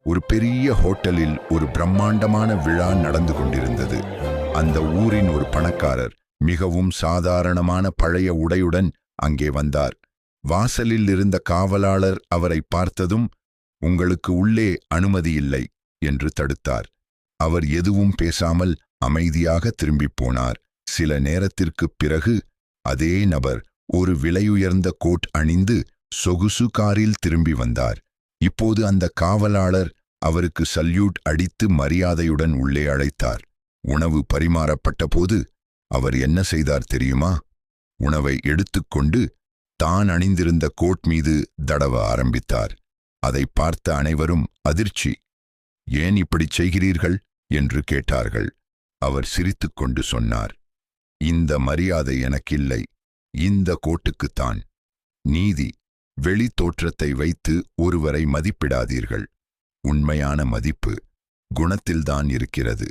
ஒரு பெரிய ஹோட்டலில் ஒரு பிரம்மாண்டமான விழா நடந்து கொண்டிருந்தது. அந்த ஊரின் ஒரு பணக்காரர் மிகவும் சாதாரணமான பழைய உடையுடன் அங்கே வந்தார். வாசலில் இருந்த காவலாளர் அவரை பார்த்ததும், உங்களுக்கு உள்ளே அனுமதி இல்லை என்று தடுத்தார். அவர் எதுவும் பேசாமல் அமைதியாக திரும்பிப் போனார். சில நேரத்திற்குப் பிறகு அதே நபர் ஒரு விலையுயர்ந்த கோட் அணிந்து சொகுசு காரில் திரும்பி வந்தார். இப்போது அந்த காவலாளர் அவருக்கு சல்யூட் அடித்து மரியாதையுடன் உள்ளே அழைத்தார். உணவு பரிமாறப்பட்ட போது அவர் என்ன செய்தார் தெரியுமா? உணவை எடுத்துக்கொண்டு தான் அணிந்திருந்த கோட் மீது தடவ ஆரம்பித்தார். அதை பார்த்த அனைவரும் அதிர்ச்சி. ஏன் இப்படிச் செய்கிறீர்கள் என்று கேட்டார்கள். அவர் சிரித்துக்கொண்டு சொன்னார், இந்த மரியாதை எனக்கில்லை, இந்த கோட்டுக்குத்தான். நீதி, வெளி தோற்றத்தை வைத்து ஒருவரை மதிப்பிடாதீர்கள். உண்மையான மதிப்பு குணத்தில்தான் இருக்கிறது.